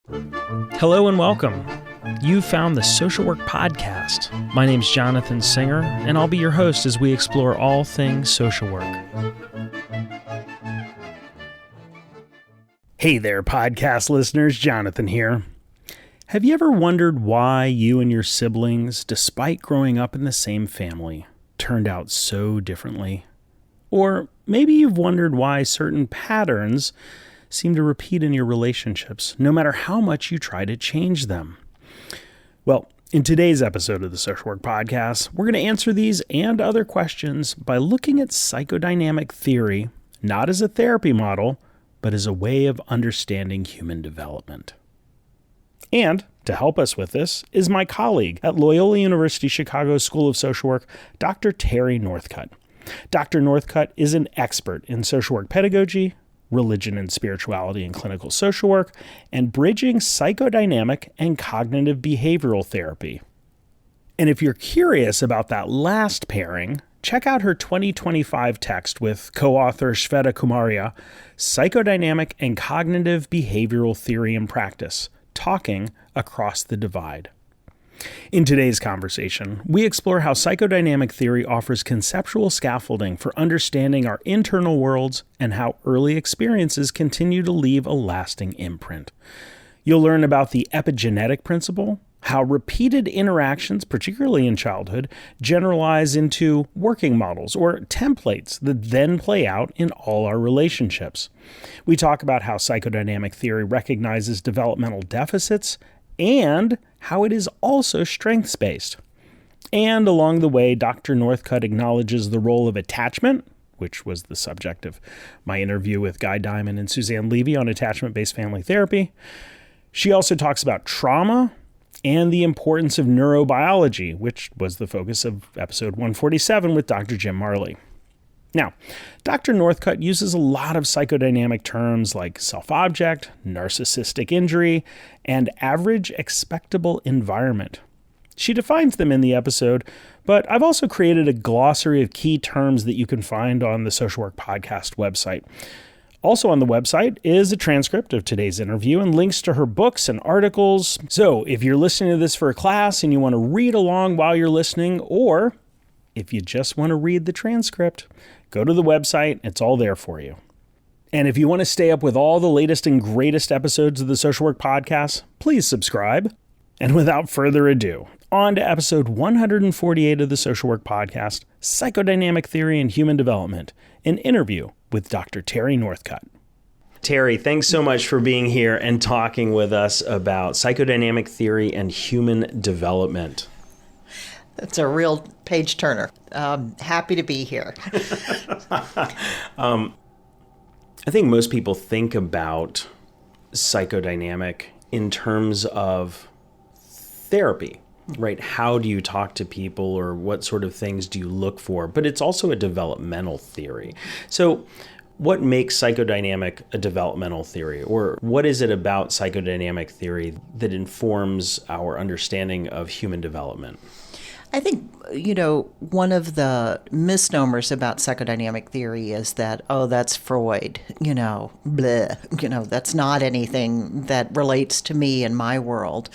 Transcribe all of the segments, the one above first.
Hello and welcome. You found the Social Work Podcast. My name's Jonathan Singer, and I'll be your host as we explore all things social work. Hey there, podcast listeners. Jonathan here. Have you ever wondered why you and your siblings, despite growing up in the same family, turned out so differently? Or maybe you've wondered why certain patterns seem to repeat in your relationships, no matter how much you try to change them. Well, in today's episode of the Social Work Podcast, we're going to answer these and other questions by looking at psychodynamic theory, not as a therapy model, but as a way of understanding human development. And to help us with this is my colleague at Loyola University Chicago School of Social Work, Dr. Terry Northcut. Dr. Northcut is an expert in social work pedagogy, religion and spirituality in clinical social work, and bridging psychodynamic and cognitive behavioral therapy. And if you're curious about that last pairing, check out her 2025 text with co-author Shweta Kumaria, Psychodynamic and Cognitive Behavioral Theory and Practice, Talking Across the Divide. In today's conversation, we explore how psychodynamic theory offers conceptual scaffolding for understanding our internal worlds and how early experiences continue to leave a lasting imprint. You'll learn about the epigenetic principle, how repeated interactions, particularly in childhood, generalize into working models or templates that then play out in all our relationships. We talk about how psychodynamic theory recognizes developmental deficits and how it is also strengths-based. And along the way, Dr. Northcut acknowledges the role of attachment, which was the subject of my interview with Guy Diamond and Suzanne Levy on attachment-based family therapy. She also talks about trauma and the importance of neurobiology, which was the focus of episode 147 with Dr. Jim Marley. Now, Dr. Northcut uses a lot of psychodynamic terms like self-object, narcissistic injury, and average expectable environment. She defines them in the episode, but I've also created a glossary of key terms that you can find on the Social Work Podcast website. Also on the website is a transcript of today's interview and links to her books and articles. So if you're listening to this for a class and you want to read along while you're listening, or if you just want to read the transcript, go to the website. It's all there for you. And if you want to stay up with all the latest and greatest episodes of the Social Work Podcast, please subscribe. And without further ado, on to episode 148 of the Social Work Podcast, Psychodynamic Theory and Human Development, an interview with Dr. Terry Northcut. Terry, thanks so much for being here and talking with us about psychodynamic theory and human development. That's a real page turner. Happy to be here. I think most people think about psychodynamic in terms of therapy, right? How do you talk to people, or what sort of things do you look for? But it's also a developmental theory. So what makes psychodynamic a developmental theory? Or what is it about psychodynamic theory that informs our understanding of human development? I think, one of the misnomers about psychodynamic theory is that, that's Freud, that's not anything that relates to me in my world.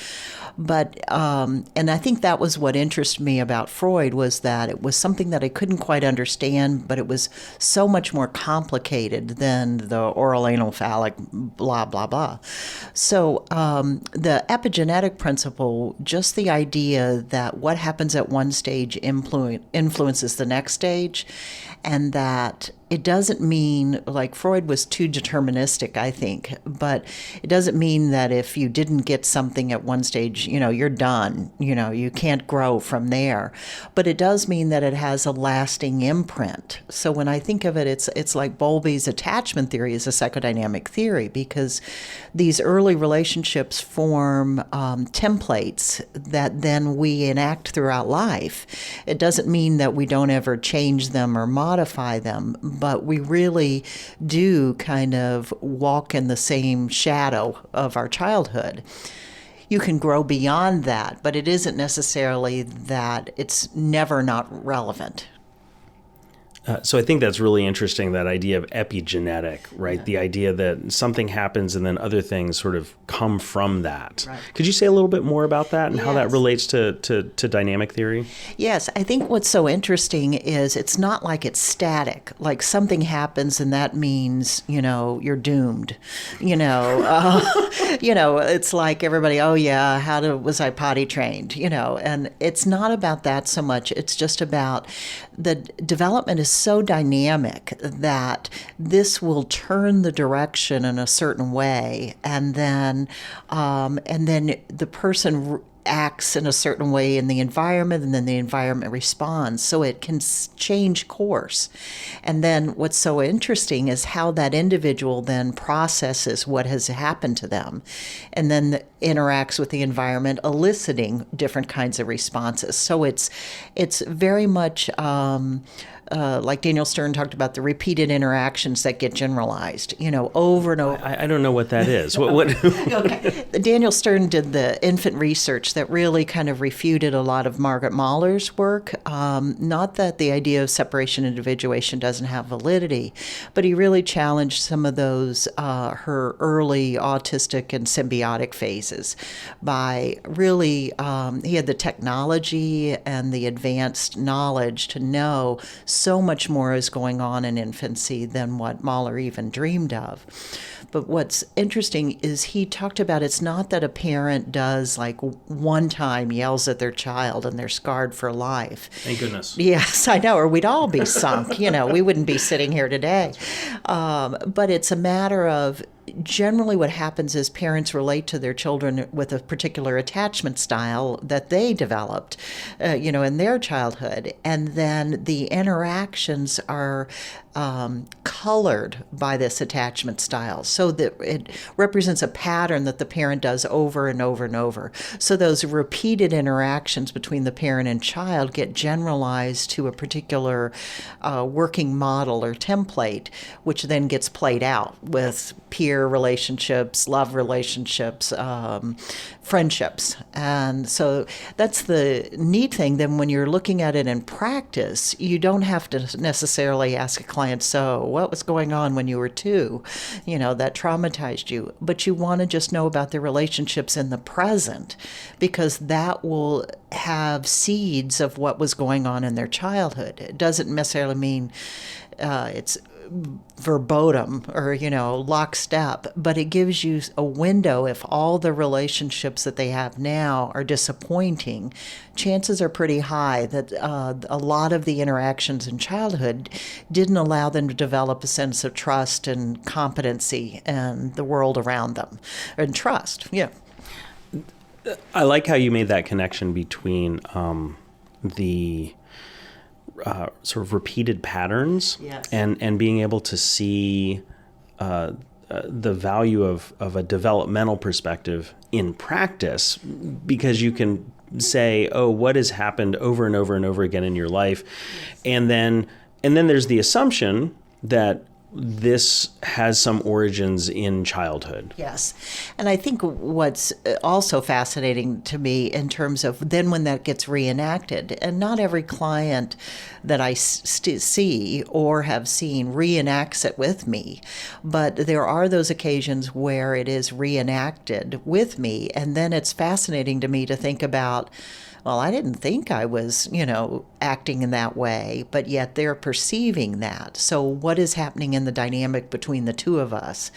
But, and I think that was what interested me about Freud, was that it was something that I couldn't quite understand, but it was so much more complicated than the oral anal phallic blah, blah, blah. So the epigenetic principle, just the idea that what happens at one stage influences the next stage, and that it doesn't mean, like Freud was too deterministic, I think, but it doesn't mean that if you didn't get something at one stage, you're done, you can't grow from there. But it does mean that it has a lasting imprint. So when I think of it, it's like Bowlby's attachment theory is a psychodynamic theory, because these early relationships form templates that then we enact throughout life. It doesn't mean that we don't ever change them or modify them, but we really do kind of walk in the same shadow of our childhood. You can grow beyond that, but it isn't necessarily that it's never not relevant. So I think that's really interesting, that idea of epigenetic, right? Yeah. The idea that something happens and then other things sort of come from that. Right. Could you say a little bit more about that and how that Yes. relates to dynamic theory? Yes, I think what's so interesting is it's not like it's static. Like something happens and that means, you're doomed. It's like everybody, oh yeah, was I potty trained? And it's not about that so much. It's just about the development is so dynamic that this will turn the direction in a certain way, and then the person acts in a certain way in the environment, and then the environment responds, so it can change course. And then what's so interesting is how that individual then processes what has happened to them, and then interacts with the environment, eliciting different kinds of responses. So it's very much like Daniel Stern talked about, the repeated interactions that get generalized, over and over. I don't know what that is. What? Okay. Daniel Stern did the infant research that really kind of refuted a lot of Margaret Mahler's work. Not that the idea of separation individuation doesn't have validity, but he really challenged some of those, her early autistic and symbiotic phases by really, he had the technology and the advanced knowledge to know so much more is going on in infancy than what Mahler even dreamed of. But what's interesting is he talked about, it's not that a parent does like one time yells at their child and they're scarred for life. Thank goodness. Yes, I know, or we'd all be sunk. We wouldn't be sitting here today. But it's a matter of, generally what happens is parents relate to their children with a particular attachment style that they developed, in their childhood. And then the interactions are colored by this attachment style, so that it represents a pattern that the parent does over and over and over. So those repeated interactions between the parent and child get generalized to a particular working model or template, which then gets played out with peer relationships, love relationships, friendships. And so that's the neat thing. Then when you're looking at it in practice, you don't have to necessarily ask a client, so what was going on when you were 2, that traumatized you? But you want to just know about their relationships in the present, because that will have seeds of what was going on in their childhood. It doesn't necessarily mean it's verbatim or lockstep, but it gives you a window. If all the relationships that they have now are disappointing, chances are pretty high that a lot of the interactions in childhood didn't allow them to develop a sense of trust and competency in the world around them, and trust. I like how you made that connection between the sort of repeated patterns, yes, and being able to see the value of a developmental perspective in practice, because you can say, oh, what has happened over and over and over again in your life, yes, and then there's the assumption that this has some origins in childhood. Yes. And I think what's also fascinating to me in terms of then when that gets reenacted, and not every client that I see or have seen reenacts it with me, but there are those occasions where it is reenacted with me. And then it's fascinating to me to think about, well, I didn't think I was, acting in that way, but yet they're perceiving that. So what is happening in the dynamic between the two of us?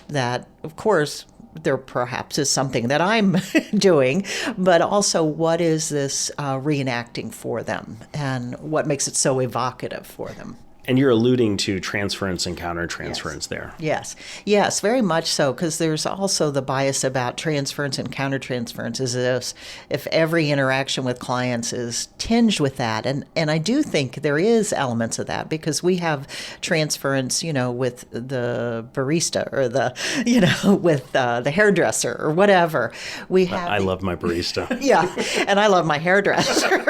That, of course, there perhaps is something that I'm doing, but also what is this reenacting for them, and what makes it so evocative for them? And you're alluding to transference and countertransference, yes, there. Yes, very much so, because there's also the bias about transference and countertransference, is if every interaction with clients is tinged with that. And I do think there is elements of that, because we have transference, with the barista or with the hairdresser or whatever. I love my barista. Yeah, and I love my hairdresser.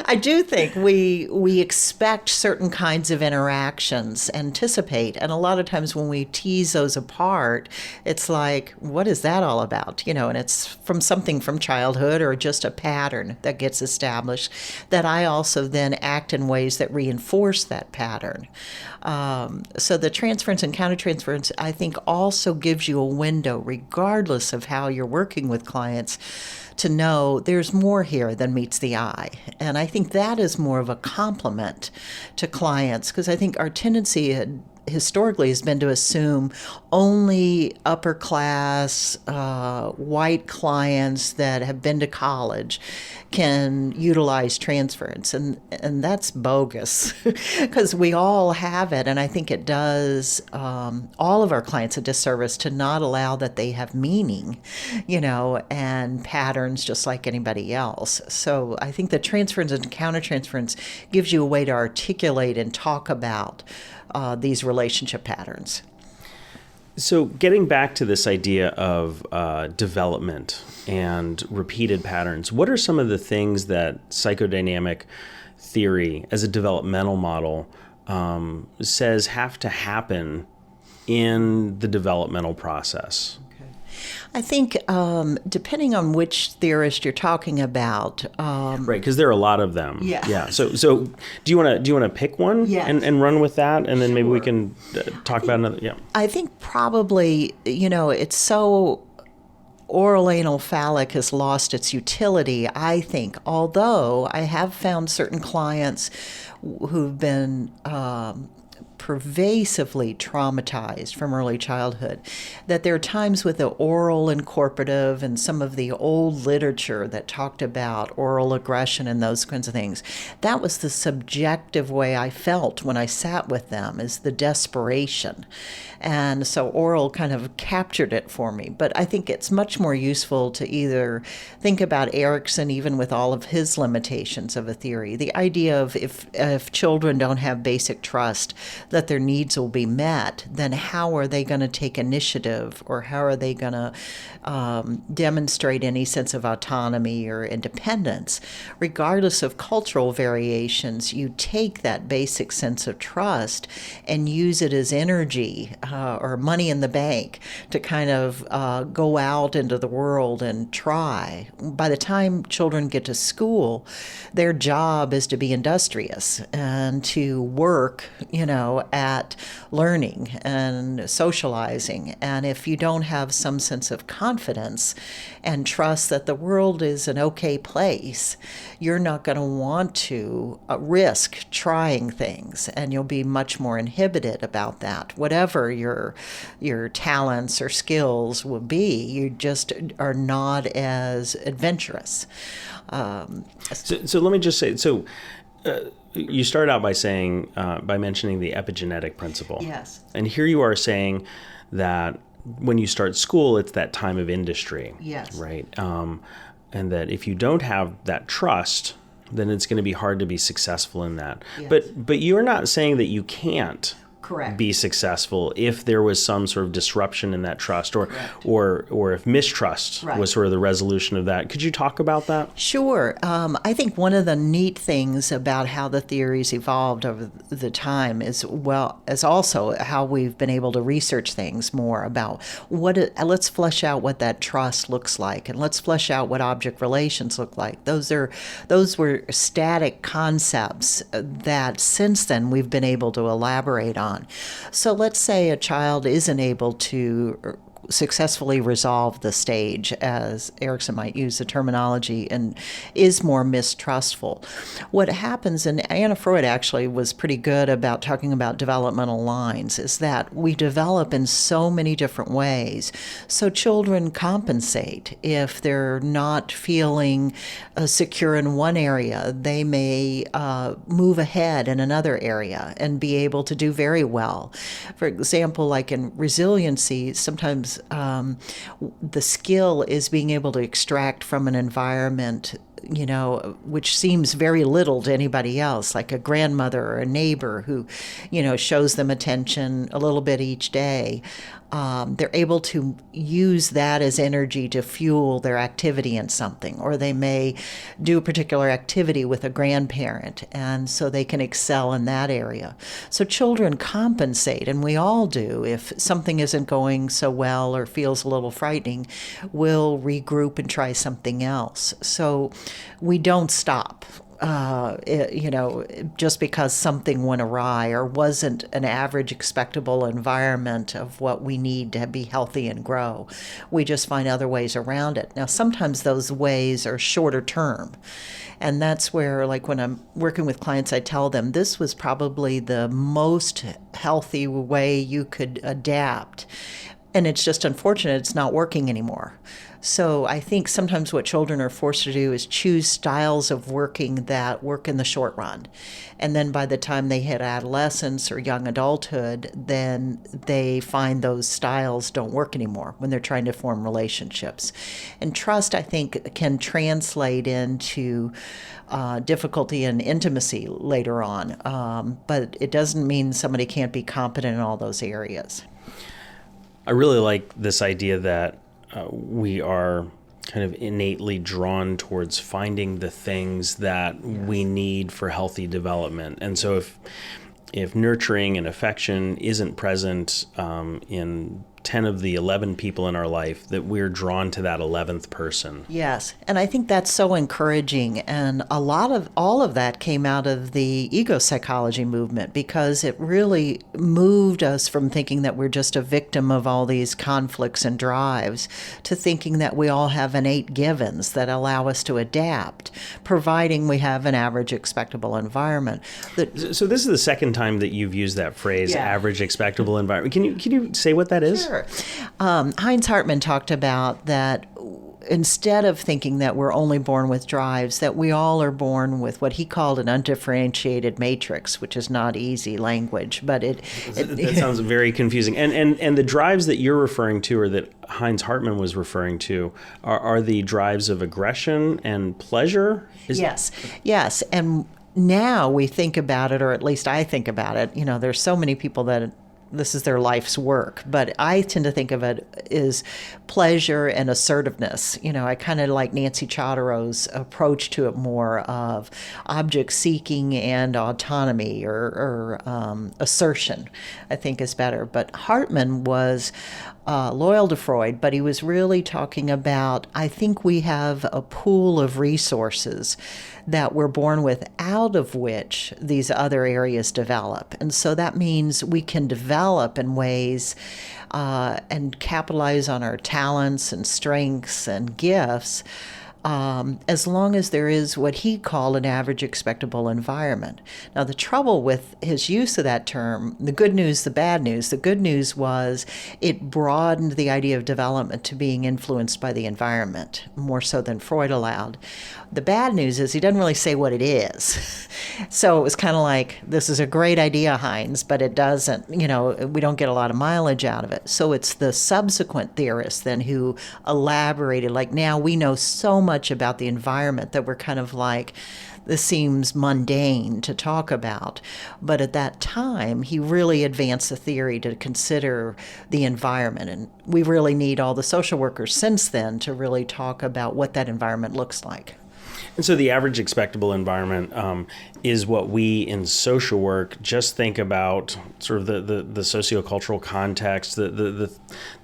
I do think we expect certain kinds of interactions anticipate. And a lot of times when we tease those apart, it's like, what is that all about? And it's from something from childhood or just a pattern that gets established that I also then act in ways that reinforce that pattern. So the transference and countertransference, I think, also gives you a window, regardless of how you're working with clients, to know there's more here than meets the eye. And I think that is more of a compliment to clients, because I think our tendency historically has been to assume only upper class white clients that have been to college can utilize transference, and that's bogus because we all have it, and I think it does all of our clients a disservice to not allow that they have meaning, and patterns just like anybody else. So I think that transference and countertransference gives you a way to articulate and talk about these relationship patterns. So getting back to this idea of development and repeated patterns, what are some of the things that psychodynamic theory as a developmental model says have to happen in the developmental process? I think depending on which theorist you're talking about, right? Because there are a lot of them. Yeah. So do you want to pick one? Yes. and run with that, and then Sure. maybe we can talk about another. Yeah. I think probably it's so oral anal phallic has lost its utility. I think, although I have found certain clients who've been pervasively traumatized from early childhood, that there are times with the oral incorporative and some of the old literature that talked about oral aggression and those kinds of things. That was the subjective way I felt when I sat with them, is the desperation. And so oral kind of captured it for me. But I think it's much more useful to either think about Erikson, even with all of his limitations of a theory, the idea of if children don't have basic trust that their needs will be met, then how are they going to take initiative, or how are they going to demonstrate any sense of autonomy or independence? Regardless of cultural variations, you take that basic sense of trust and use it as energy or money in the bank to kind of go out into the world and try. By the time children get to school, their job is to be industrious and to work, at learning and socializing. And if you don't have some sense of confidence and trust that the world is an okay place, you're not going to want to risk trying things, and you'll be much more inhibited about that. Whatever your talents or skills will be, you just are not as adventurous. So let me just say, you start out by saying, by mentioning the epigenetic principle. Yes. And here you are saying that when you start school, it's that time of industry. Yes. Right? And that if you don't have that trust, then it's going to be hard to be successful in that. Yes. But you're not saying that you can't Correct. be successful if there was some sort of disruption in that trust, or if mistrust Right. was sort of the resolution of that. Could you talk about that? Sure. I think one of the neat things about how the theories evolved over the time is also how we've been able to research things more about let's flesh out what that trust looks like, and let's flesh out what object relations look like. Those were static concepts that since then we've been able to elaborate on. So let's say a child isn't able to successfully resolve the stage, as Erikson might use the terminology, and is more mistrustful. What happens, and Anna Freud actually was pretty good about talking about developmental lines, is that we develop in so many different ways. So children compensate. If they're not feeling secure in one area, they may move ahead in another area and be able to do very well. For example, like in resiliency, sometimes the skill is being able to extract from an environment which seems very little to anybody else, like a grandmother or a neighbor who, shows them attention a little bit each day. They're able to use that as energy to fuel their activity in something, or they may do a particular activity with a grandparent, and so they can excel in that area. So children compensate, and we all do. If something isn't going so well or feels a little frightening, we'll regroup and try something else. So we don't stop. Just because something went awry or wasn't an average expectable environment of what we need to be healthy and grow. We just find other ways around it. Now, sometimes those ways are shorter term. And that's where, like when I'm working with clients, I tell them this was probably the most healthy way you could adapt. And it's just unfortunate it's not working anymore. So I think sometimes what children are forced to do is choose styles of working that work in the short run. And then by the time they hit adolescence or young adulthood, then they find those styles don't work anymore when they're trying to form relationships. And trust, I think, can translate into difficulty and intimacy later on. But it doesn't mean somebody can't be competent in all those areas. I really like this idea that we are kind of innately drawn towards finding the things that we need for healthy development. And so if nurturing and affection isn't present in 10 of the 11 people in our life, that we're drawn to that 11th person. Yes, and I think that's so encouraging. And all of that came out of the ego psychology movement, because it really moved us from thinking that we're just a victim of all these conflicts and drives to thinking that we all have innate givens that allow us to adapt, providing we have an average expectable environment. So this is the second time that you've used that phrase, average expectable environment. Can you say what that is? Sure. Heinz Hartman talked about that instead of thinking that we're only born with drives, that we all are born with what he called an undifferentiated matrix, which is not easy language, but that sounds very confusing. And the drives that you're referring to, or that Heinz Hartman was referring to, are the drives of aggression and pleasure? Yes. And now we think about it, or at least I think about it. There's so many people that this is their life's work, but I tend to think of it as pleasure and assertiveness. I kind of like Nancy Chodorow's approach to it, more of object seeking and autonomy or assertion, I think is better. But Hartman was loyal to Freud, but he was really talking about, I think we have a pool of resources that we're born with, out of which these other areas develop. And so that means we can develop in ways and capitalize on our talents and strengths and gifts as long as there is what he called an average expectable environment. Now, the trouble with his use of that term, the good news, the bad news, the good news was it broadened the idea of development to being influenced by the environment, more so than Freud allowed. The bad news is he doesn't really say what it is. So it was kind of like, this is a great idea, Heinz, but it doesn't, we don't get a lot of mileage out of it. So it's the subsequent theorists then who elaborated, like, now we know so much about the environment that we're kind of like, this seems mundane to talk about. But at that time, he really advanced the theory to consider the environment. And we really need all the social workers since then to really talk about what that environment looks like. And so the average expectable environment is what we in social work just think about, sort of the sociocultural context, the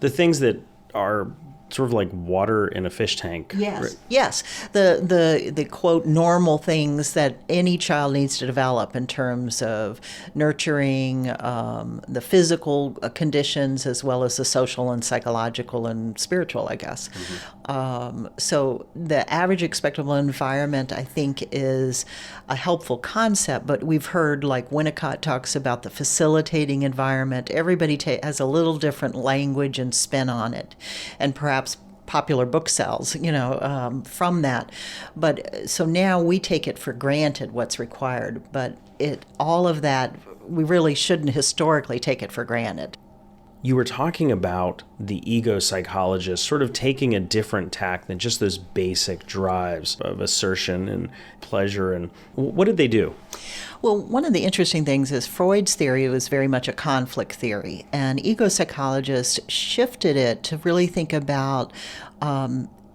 things that are sort of like water in a fish tank. Yes. Right? Yes. The quote normal things that any child needs to develop in terms of nurturing, the physical conditions as well as the social and psychological and spiritual, I guess. Mm-hmm. So the average expectable environment, I think, is a helpful concept, but we've heard, like Winnicott talks about the facilitating environment. Everybody has a little different language and spin on it, and perhaps popular book sales, from that. But so now we take it for granted what's required, but all of that, we really shouldn't historically take it for granted. you were talking about the ego psychologist sort of taking a different tack than just those basic drives of assertion and pleasure. And what did they do? Well, one of the interesting things is Freud's theory was very much a conflict theory, and ego psychologists shifted it to really think about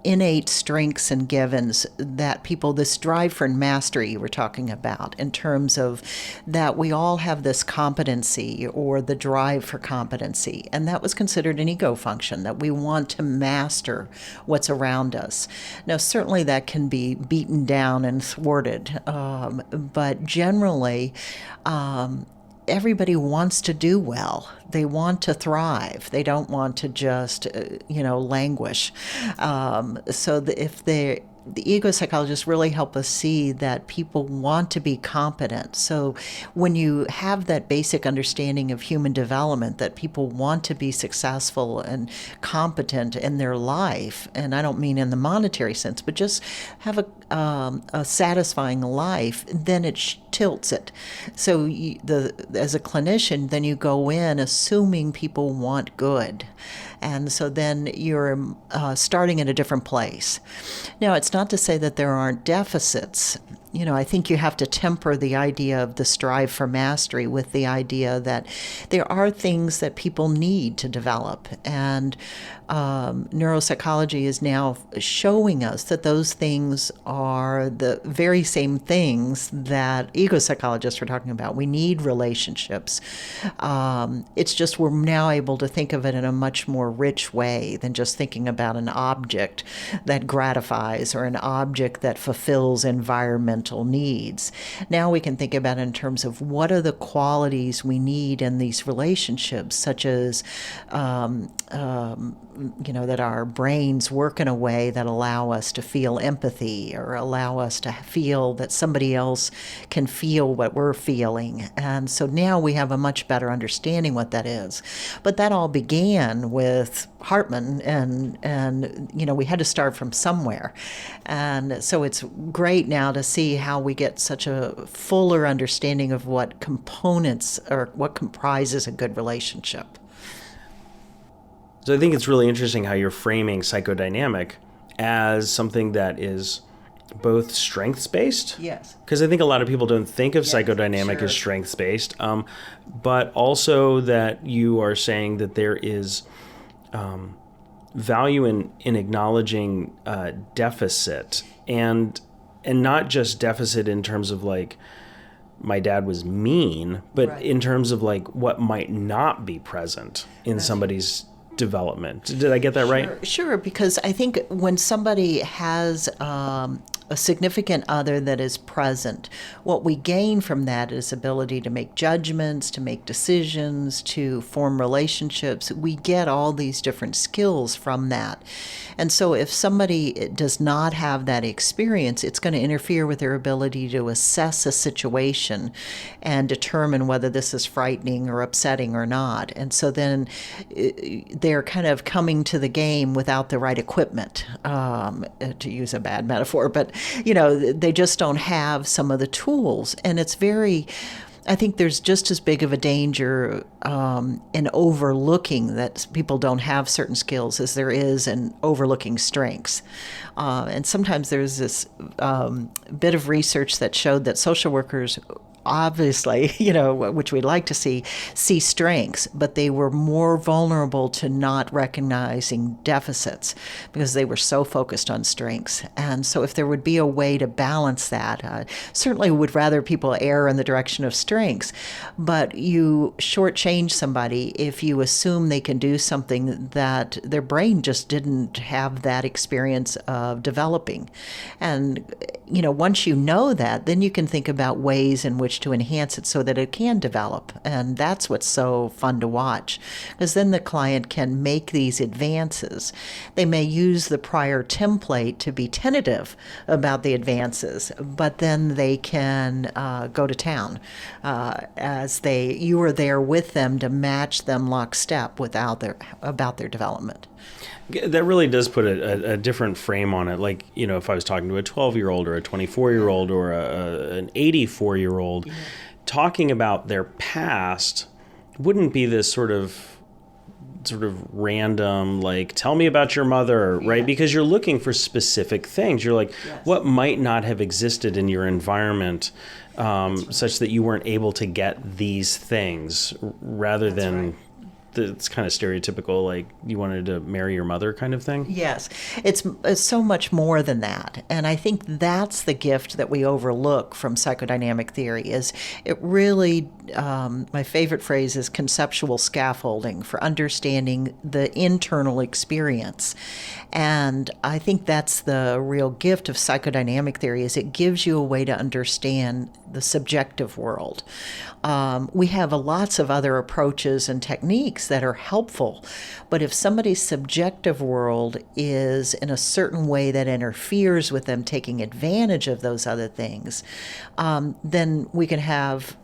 innate strengths and givens that people, this drive for mastery you were talking about, in terms of that we all have this competency or the drive for competency. And that was considered an ego function, that we want to master what's around us. Now, certainly that can be beaten down and thwarted, but generally, everybody wants to do well. They want to thrive. They don't want to just, languish. If the ego psychologists really help us see that people want to be competent. So when you have that basic understanding of human development, that people want to be successful and competent in their life, and I don't mean in the monetary sense, but just have a satisfying life, then it tilts it. So as a clinician, then you go in assuming people want good. And so then you're starting in a different place. Now, it's not to say that there aren't deficits. I think you have to temper the idea of the strive for mastery with the idea that there are things that people need to develop. And neuropsychology is now showing us that those things are the very same things that ego psychologists were talking about. We need relationships. It's just we're now able to think of it in a much more rich way than just thinking about an object that gratifies or an object that fulfills environmental needs. Now we can think about it in terms of what are the qualities we need in these relationships, such as that our brains work in a way that allow us to feel empathy or allow us to feel that somebody else can feel what we're feeling. And so now we have a much better understanding what that is. But that all began with Hartman, and we had to start from somewhere. And so it's great now to see how we get such a fuller understanding of what components or what comprises a good relationship. So I think it's really interesting how you're framing psychodynamic as something that is both strengths-based. Yes. Because I think a lot of people don't think of psychodynamic as strengths-based, but also that you are saying that there is value in acknowledging deficit, and not just deficit in terms of like my dad was mean, but in terms of like what might not be present in somebody's development. Did I get that right? Sure, because I think when somebody has a significant other that is present, what we gain from that is ability to make judgments, to make decisions, to form relationships. We get all these different skills from that. And so if somebody does not have that experience, it's going to interfere with their ability to assess a situation and determine whether this is frightening or upsetting or not. And so then they're kind of coming to the game without the right equipment, to use a bad metaphor, but they just don't have some of the tools. And it's I think there's just as big of a danger in overlooking that people don't have certain skills as there is in overlooking strengths. And sometimes there's this bit of research that showed that social workers obviously, which we'd like to see strengths, but they were more vulnerable to not recognizing deficits because they were so focused on strengths. And so if there would be a way to balance that, certainly would rather people err in the direction of strengths, but you shortchange somebody if you assume they can do something that their brain just didn't have that experience of developing. And, once you know that, then you can think about ways in which to enhance it so that it can develop. And that's what's so fun to watch, because then the client can make these advances. They may use the prior template to be tentative about the advances, but then they can go to town as you are there with them to match them lockstep about their development. That really does put a different frame on it. Like, if I was talking to a 12-year-old or a 24-year-old or an 84-year-old, talking about their past wouldn't be this sort of sort of random, like, tell me about your mother, right? Because you're looking for specific things. You're like, what might not have existed in your environment such that you weren't able to get these things, rather than it's kind of stereotypical, like you wanted to marry your mother kind of thing. Yes, it's so much more than that. And I think that's the gift that we overlook from psychodynamic theory is it really, my favorite phrase is conceptual scaffolding for understanding the internal experience. And I think that's the real gift of psychodynamic theory is it gives you a way to understand the subjective world. We have lots of other approaches and techniques that are helpful, but if somebody's subjective world is in a certain way that interferes with them taking advantage of those other things, then we can have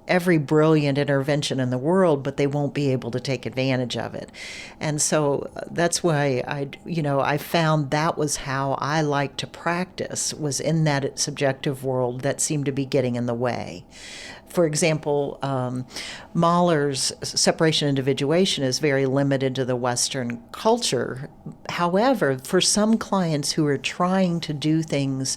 every brilliant intervention in the world, but they won't be able to take advantage of it. And so that's why I found that was how I like to practice, was in that subjective world that seemed to be getting in the way. For example, Mahler's separation individuation is very limited to the Western culture. However, for some clients who are trying to do things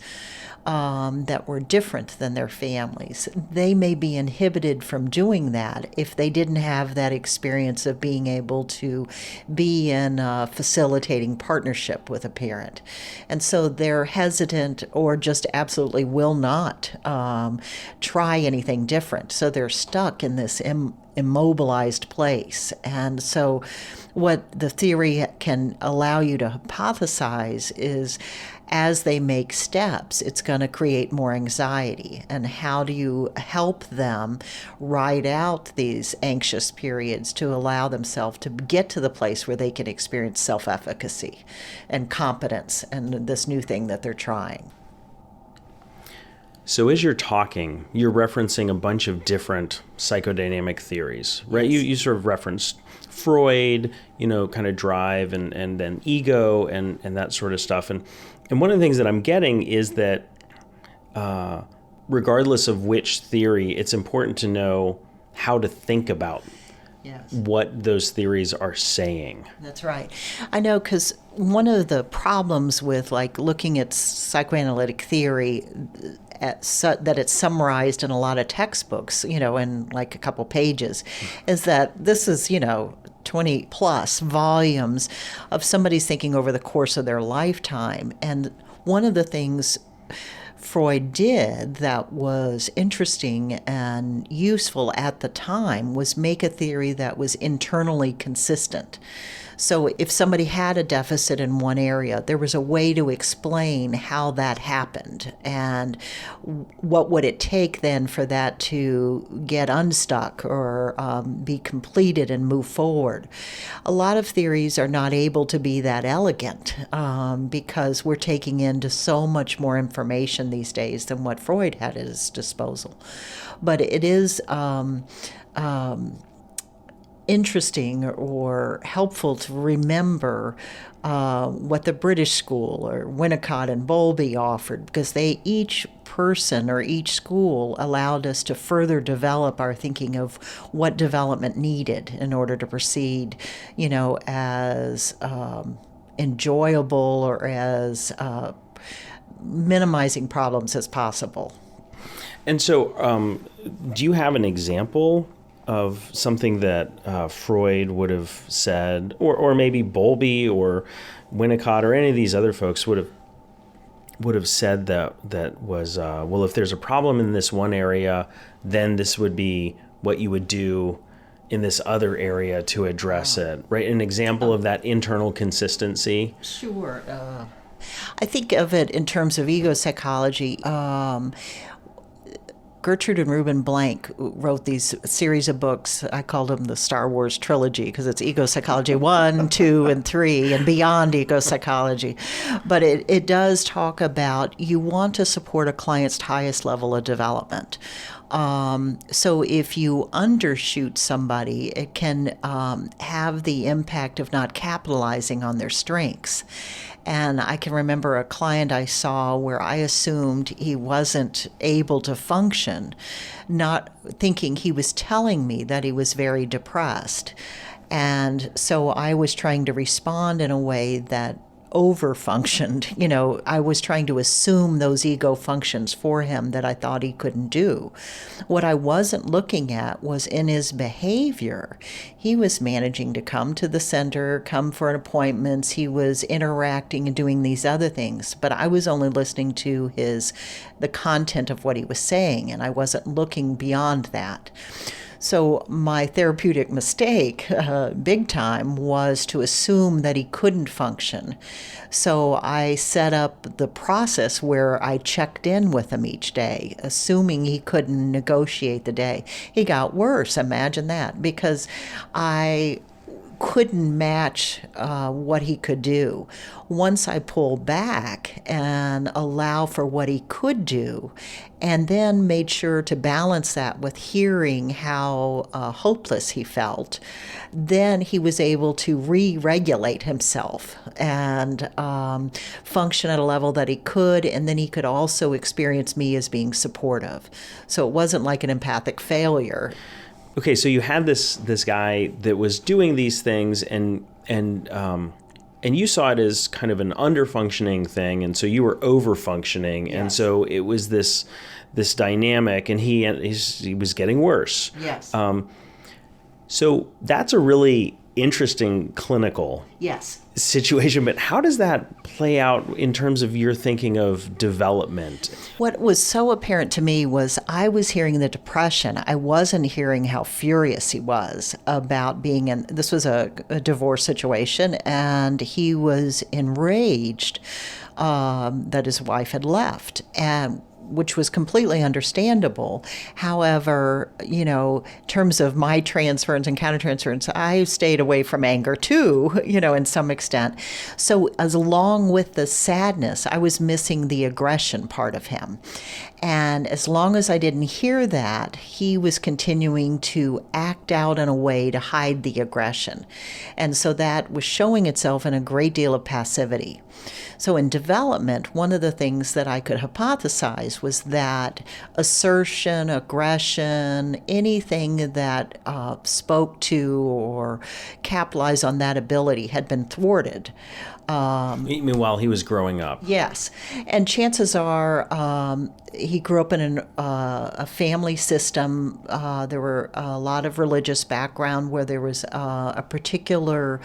that were different than their families, they may be inhibited from doing that if they didn't have that experience of being able to be in a facilitating partnership with a parent. And so they're hesitant or just absolutely will not try anything different. So they're stuck in this immobilized place. And so what the theory can allow you to hypothesize is as they make steps, it's going to create more anxiety. And how do you help them ride out these anxious periods to allow themselves to get to the place where they can experience self-efficacy and competence and this new thing that they're trying? So as you're talking, you're referencing a bunch of different psychodynamic theories, right? Yes. You sort of referenced Freud, kind of drive and then ego and that sort of stuff. And one of the things that I'm getting is that regardless of which theory, it's important to know how to think about what those theories are saying. That's right. I know, because one of the problems with looking at psychoanalytic theory that it's summarized in a lot of textbooks, in a couple pages, is that this is, 20 plus volumes of somebody's thinking over the course of their lifetime. And one of the things Freud did that was interesting and useful at the time was make a theory that was internally consistent. So if somebody had a deficit in one area, there was a way to explain how that happened and what would it take then for that to get unstuck or be completed and move forward. A lot of theories are not able to be that elegant because we're taking into so much more information these days than what Freud had at his disposal. But it is interesting or helpful to remember what the British school or Winnicott and Bowlby offered, because each person or each school allowed us to further develop our thinking of what development needed in order to proceed, as enjoyable or as minimizing problems as possible. And so do you have an example of something that Freud would have said, or maybe Bowlby or Winnicott or any of these other folks would have said that was, well, if there's a problem in this one area, then this would be what you would do in this other area to address it, right? An example of that internal consistency. Sure. I think of it in terms of ego psychology. Gertrude and Reuben Blank wrote these series of books. I called them the Star Wars trilogy because it's Ego Psychology 1, 2, and 3, and beyond ego psychology. But it does talk about you want to support a client's highest level of development. So if you undershoot somebody, it can have the impact of not capitalizing on their strengths. And I can remember a client I saw where I assumed he wasn't able to function, not thinking he was telling me that he was very depressed. And so I was trying to respond in a way that over-functioned. I was trying to assume those ego functions for him that I thought he couldn't do. What I wasn't looking at was in his behavior. He was managing to come to the center, come for appointments. He was interacting and doing these other things, but I was only listening to the content of what he was saying, and I wasn't looking beyond that. So my therapeutic mistake, big time, was to assume that he couldn't function. So I set up the process where I checked in with him each day, assuming he couldn't negotiate the day. He got worse, imagine that, because I couldn't match what he could do. Once I pulled back and allow for what he could do, and then made sure to balance that with hearing how hopeless he felt, then he was able to re-regulate himself and function at a level that he could, and then he could also experience me as being supportive. So it wasn't like an empathic failure. Okay, so you had this guy that was doing these things, and you saw it as kind of an under-functioning thing, and so you were over-functioning, yes. And so it was this dynamic, and he was getting worse. Yes. So that's a really interesting clinical situation, but how does that play out in terms of your thinking of development? What was so apparent to me was I was hearing the depression. I wasn't hearing how furious he was about being in, this was a divorce situation, and he was enraged that his wife had left, and which was completely understandable. However, in terms of my transference and countertransference, I stayed away from anger too, in some extent. So as along with the sadness, I was missing the aggression part of him. And as long as I didn't hear that, he was continuing to act out in a way to hide the aggression. And so that was showing itself in a great deal of passivity. So in development, one of the things that I could hypothesize was that assertion, aggression, anything that spoke to or capitalized on that ability had been thwarted. You mean while he was growing up? Yes. And chances are he grew up in a family system. There were a lot of religious background where there was a particular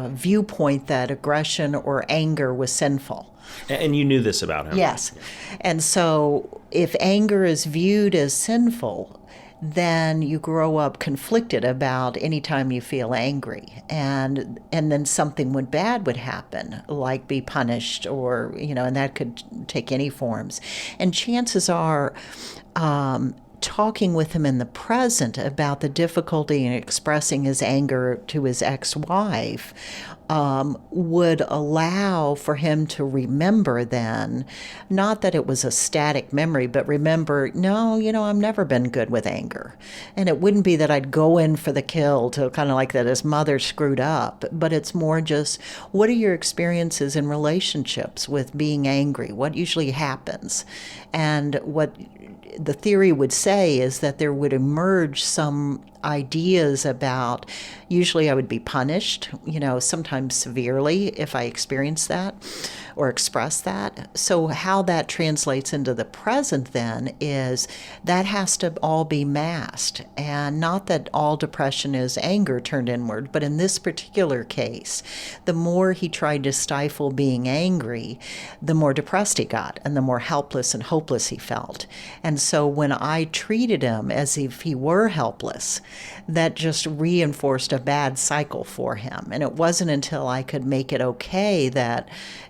viewpoint that aggression or anger was sinful. And you knew this about him? Yes. And so if anger is viewed as sinful, then you grow up conflicted about any time you feel angry, and then something bad would happen, like be punished, or and that could take any forms. And chances are, talking with him in the present about the difficulty in expressing his anger to his ex-wife would allow for him to remember then, not that it was a static memory, but remember, no, I've never been good with anger. And it wouldn't be that I'd go in for the kill to kind of like that his mother screwed up, but it's more just, what are your experiences in relationships with being angry? What usually happens? And what the theory would say is that there would emerge some ideas about, usually I would be punished, sometimes severely if I experienced that or expressed that. So how that translates into the present then is that has to all be masked. And not that all depression is anger turned inward, but in this particular case, the more he tried to stifle being angry, the more depressed he got and the more helpless and hopeless he felt. And so when I treated him as if he were helpless, that just reinforced a bad cycle for him. And it wasn't until I could make it okay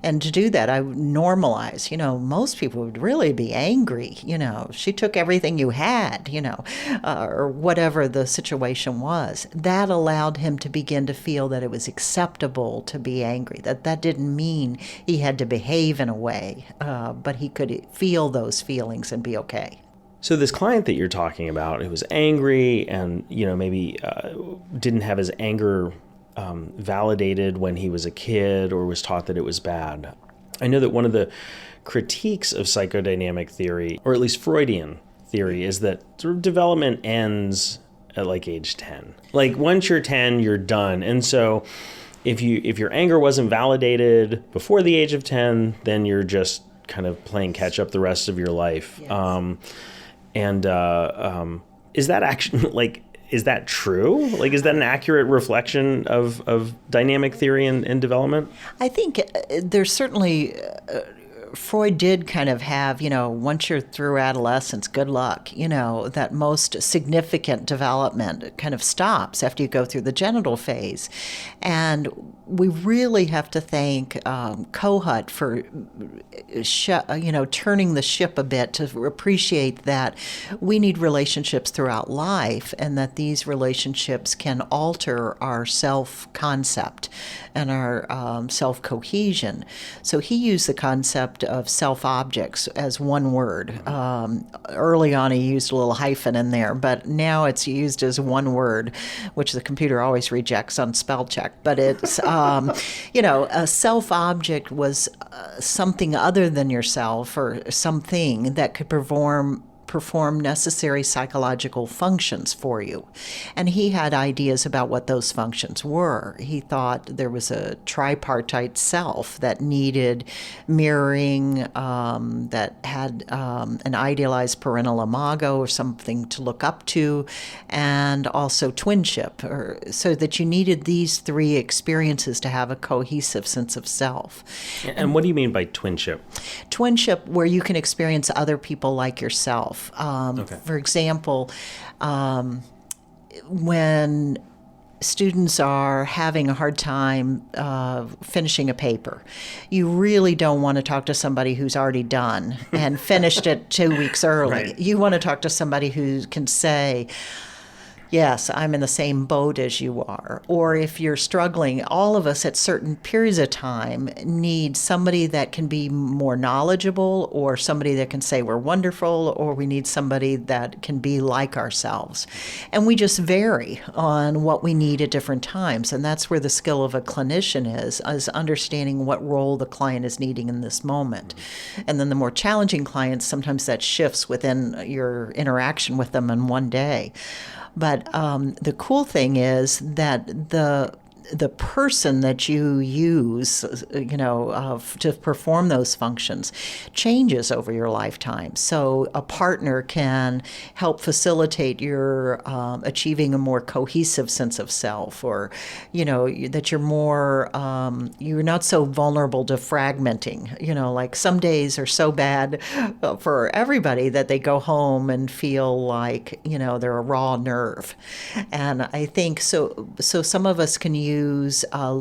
and to do that, I would normalize, most people would really be angry, she took everything you had, or whatever the situation was. That allowed him to begin to feel that it was acceptable to be angry, that didn't mean he had to behave in a way, but he could feel those feelings and be okay. So this client that you're talking about, who was angry and, maybe didn't have his anger validated when he was a kid or was taught that it was bad. I know that one of the critiques of psychodynamic theory, or at least Freudian theory, is that sort of development ends at like age 10. Like once you're 10, you're done. And so if your anger wasn't validated before the age of 10, then you're just kind of playing catch up the rest of your life. Yes. Is that actually like, is that true? Like, is that an accurate reflection of dynamic theory and development? I think there's certainly, Freud did kind of have, once you're through adolescence, good luck, that most significant development kind of stops after you go through the genital phase. And we really have to thank Kohut for, turning the ship a bit to appreciate that we need relationships throughout life and that these relationships can alter our self-concept and our self-cohesion. So he used the concept of self-objects as one word. Early on, he used a little hyphen in there, but now it's used as one word, which the computer always rejects on spell check. But it's, a self-object was something other than yourself or something that could perform necessary psychological functions for you. And he had ideas about what those functions were. He thought there was a tripartite self that needed mirroring, that had an idealized parental imago or something to look up to, and also twinship, so that you needed these three experiences to have a cohesive sense of self. And what do you mean by twinship? Twinship, where you can experience other people like yourself. Okay. For example, when students are having a hard time finishing a paper, you really don't want to talk to somebody who's already done and finished it 2 weeks early. Right. You want to talk to somebody who can say, yes, I'm in the same boat as you are. Or if you're struggling, all of us at certain periods of time need somebody that can be more knowledgeable, or somebody that can say we're wonderful, or we need somebody that can be like ourselves. And we just vary on what we need at different times. And that's where the skill of a clinician is understanding what role the client is needing in this moment. And then the more challenging clients, sometimes that shifts within your interaction with them in one day. But the cool thing is that the person that you use, to perform those functions changes over your lifetime. So a partner can help facilitate your achieving a more cohesive sense of self, or, that you're more, you're not so vulnerable to fragmenting. Like some days are so bad for everybody that they go home and feel like, they're a raw nerve. And I think so some of us can use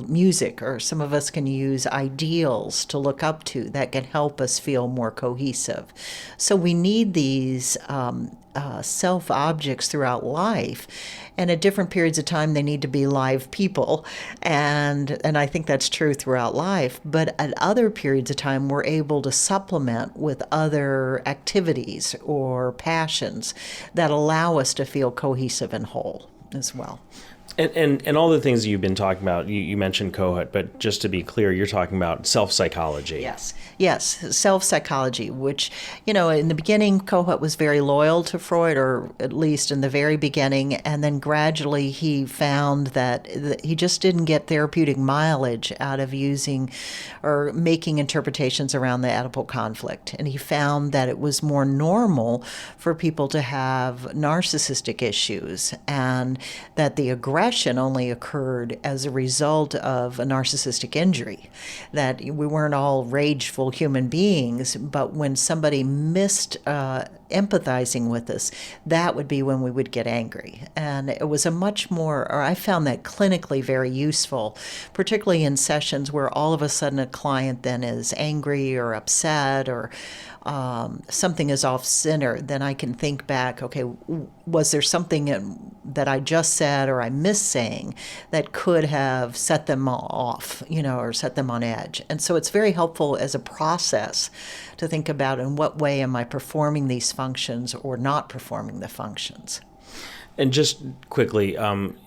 music, or some of us can use ideals to look up to that can help us feel more cohesive. So we need these self-objects throughout life, and at different periods of time they need to be live people, and I think that's true throughout life. But at other periods of time we're able to supplement with other activities or passions that allow us to feel cohesive and whole as well. And all the things that you've been talking about, you mentioned Kohut, but just to be clear, you're talking about self-psychology. Yes, self-psychology, which, in the beginning, Kohut was very loyal to Freud, or at least in the very beginning, and then gradually he found that he just didn't get therapeutic mileage out of using or making interpretations around the Oedipal conflict. And he found that it was more normal for people to have narcissistic issues, and that the aggression only occurred as a result of a narcissistic injury, that we weren't all rageful human beings, but when somebody missed empathizing with us, that would be when we would get angry. And it was I found that clinically very useful, particularly in sessions where all of a sudden a client then is angry or upset, or something is off center. Then I can think back, okay, was there something that I just said or I missed saying that could have set them off, or set them on edge? And so it's very helpful as a process to think about in what way am I performing these functions or not performing the functions. And just quickly,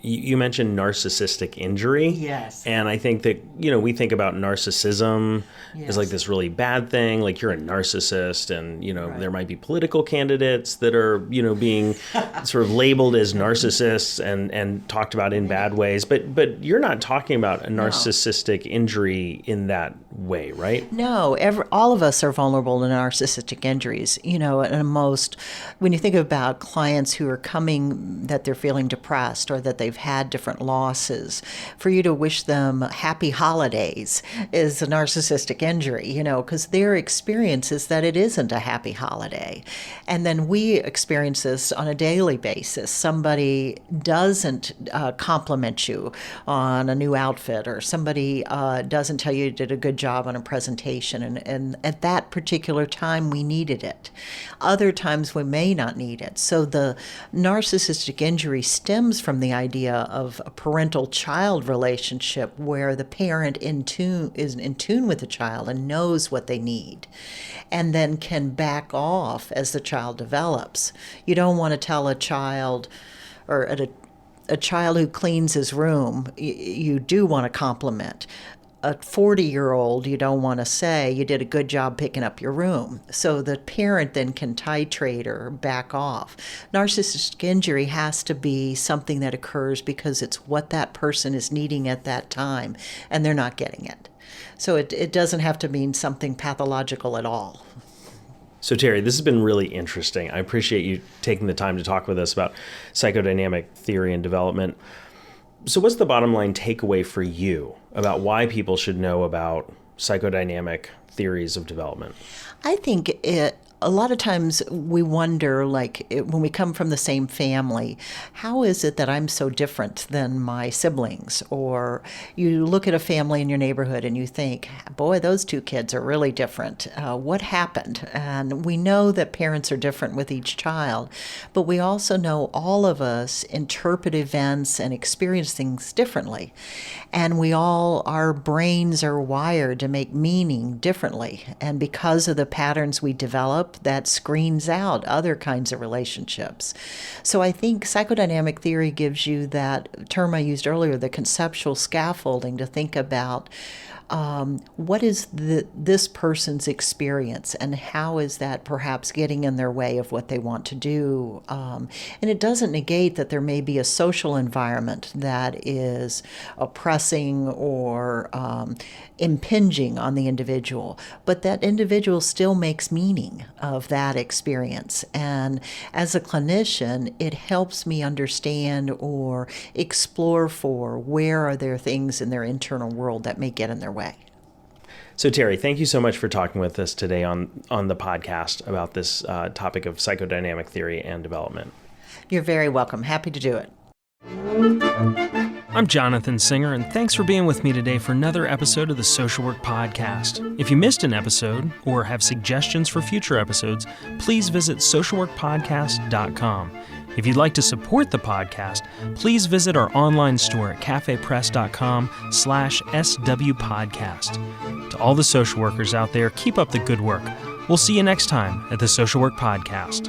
you mentioned narcissistic injury. Yes. And I think that, we think about narcissism Yes. as like this really bad thing, like you're a narcissist and, Right. there might be political candidates that are, being sort of labeled as narcissists and talked about in bad ways. But you're not talking about a narcissistic injury in that way, right? No, all of us are vulnerable to narcissistic injuries. And when you think about clients who are coming that they're feeling depressed or that they've had different losses, for you to wish them happy holidays is a narcissistic injury, because their experience is that it isn't a happy holiday. And then we experience this on a daily basis. Somebody doesn't compliment you on a new outfit, or somebody doesn't tell you did a good job on a presentation. And at that particular time, we needed it. Other times, we may not need it. So the narcissistic injury stems from the idea of a parental-child relationship where the parent is in tune with the child and knows what they need, and then can back off as the child develops. You don't want to tell a child, or a child who cleans his room, you do want to compliment. A 40-year-old, you don't want to say, you did a good job picking up your room. So the parent then can titrate or back off. Narcissistic injury has to be something that occurs because it's what that person is needing at that time, and they're not getting it. So it doesn't have to mean something pathological at all. So Terry, this has been really interesting. I appreciate you taking the time to talk with us about psychodynamic theory and development. So what's the bottom line takeaway for you about why people should know about psychodynamic theories of development? I think a lot of times we wonder, when we come from the same family, how is it that I'm so different than my siblings? Or you look at a family in your neighborhood and you think, boy, those two kids are really different. What happened? And we know that parents are different with each child, but we also know all of us interpret events and experience things differently. And our brains are wired to make meaning differently. And because of the patterns we develop, that screens out other kinds of relationships. So I think psychodynamic theory gives you that term I used earlier, the conceptual scaffolding, to think about what is this person's experience and how is that perhaps getting in their way of what they want to do. And it doesn't negate that there may be a social environment that is oppressing or impinging on the individual, but that individual still makes meaning of that experience. And as a clinician, it helps me understand or explore for where are there things in their internal world that may get in their way. So Terry, thank you so much for talking with us today on the podcast about this topic of psychodynamic theory and development. You're very welcome. Happy to do it. I'm Jonathan Singer, and thanks for being with me today for another episode of the Social Work Podcast. If you missed an episode or have suggestions for future episodes, please visit socialworkpodcast.com. If you'd like to support the podcast, please visit our online store at cafepress.com/swpodcast. To all the social workers out there, keep up the good work. We'll see you next time at the Social Work Podcast.